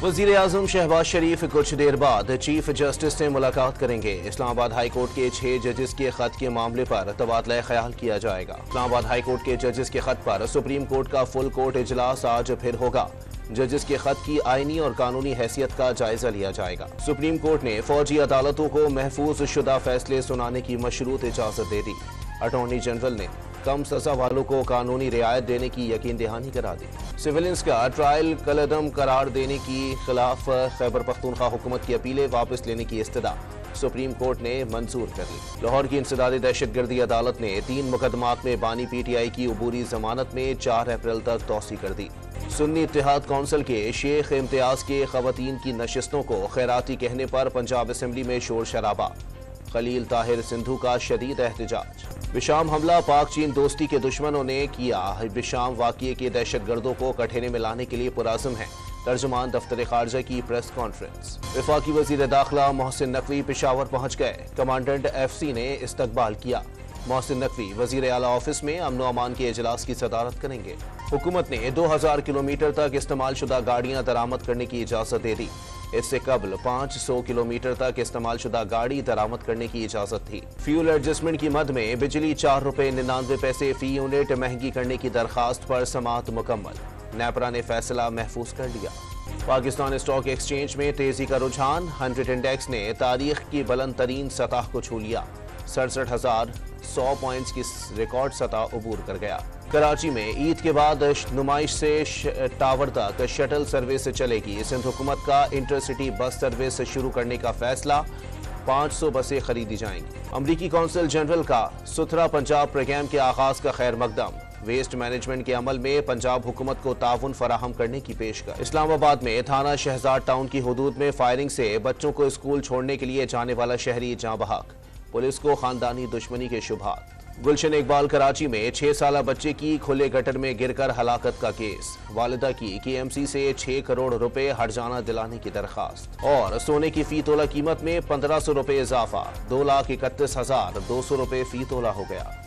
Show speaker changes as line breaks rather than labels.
वज़ीर आज़म शहबाज शरीफ कुछ देर बाद चीफ जस्टिस से मुलाकात करेंगे। इस्लामाबाद हाई कोर्ट के 6 जजेस के खत के मामले पर तबादला ख्याल किया जाएगा। इस्लामाबाद हाई कोर्ट के जजेस के खत पर सुप्रीम कोर्ट का फुल कोर्ट इजलास आज फिर होगा। जजेस के खत की आईनी और कानूनी हैसियत का जायजा लिया जाएगा। सुप्रीम कोर्ट ने फौजी अदालतों को महफूज शुदा फैसले सुनाने की मशरूत इजाजत दे दी। अटॉर्नी जनरल ने कम सजा वालों को कानूनी रियायत देने की यकीन दहानी करा दी। सिविलियंस का ट्रायल कलअदम करार देने की खिलाफ खैबर पख्तूनख्वा हुकूमत की अपीलें वापस लेने की इस्तदा सुप्रीम कोर्ट ने मंजूर कर ली। लाहौर की इंसदादी दहशतगर्दी अदालत ने 3 मुकदमात में बानी PTI की अबूरी जमानत में 4 अप्रैल तक तौसी कर दी। सुन्नी इत्तेहाद कौंसिल के शेख इम्तियाज के खवातीन की नशिस्तों को खैराती कहने पर पंजाब असेंबली में शोर शराबा। खलील ताहिर सिंधु का शदीद एहतजाज। बिशाम हमला पाक चीन दोस्ती के दुश्मनों ने किया। बिशाम वाक़ये के दहशतगर्दों को कठेने में लाने के लिए पुराज़म है। तर्जुमान दफ्तर खारजा की प्रेस कॉन्फ्रेंस। वफाकी वज़ीर दाखिला मोहसिन नकवी पेशावर पहुंच गए। कमांडेंट FC ने इस्तकबाल किया। मोहसिन नकवी वज़ीर आला ऑफिस में अमन अमान के इजलास की सदारत करेंगे। हुकूमत ने 2000 किलोमीटर तक इस्तेमाल शुदा गाड़ियां दरामद करने की इजाज़त दे दी। इससे कबल 500 किलोमीटर तक इस्तेमाल शुदा गाड़ी दरामद करने की इजाज़त थी। फ्यूल एडजस्टमेंट की मद में बिजली 4 रुपये 99 पैसे फी यूनिट महंगी करने की दरखास्त पर समाअत मुकम्मल। नेपरा ने फैसला महफूज कर लिया। पाकिस्तान स्टॉक एक्सचेंज में तेजी का रुझान। 100 इंडेक्स ने तारीख की बुलंद तरीन सतह को छू लिया। 67,100 पॉइंट्स की रिकॉर्ड सतह अबूर कर गया। कराची में ईद के बाद नुमाइश से टावर तक शटल सर्विस चलेगी। सिंध हुकूमत का इंटरसिटी बस सर्विस शुरू करने का फैसला। 500 बसें खरीदी जाएंगी। अमरीकी कौंसल जनरल का सुथरा पंजाब प्रोग्राम के आगाज का खैर मकदम। वेस्ट मैनेजमेंट के अमल में पंजाब हुकूमत को ताउन फराहम करने की पेशकश। इस्लामाबाद में थाना शहजाद टाउन की हुदूद में फायरिंग से बच्चों को स्कूल छोड़ने के लिए जाने वाला शहरी जाँ बहक। पुलिस को खानदानी दुश्मनी के शुबहात। गुलशन इकबाल कराची में 6 साला बच्चे की खुले गटर में गिरकर हलाकत का केस। वालिदा की KMC से 6 करोड़ रुपए हर्जाना दिलाने की दरखास्त। और सोने की फी तोला कीमत में 1500 रुपए इजाफा। 2,31,200 रुपए फी तोला हो गया।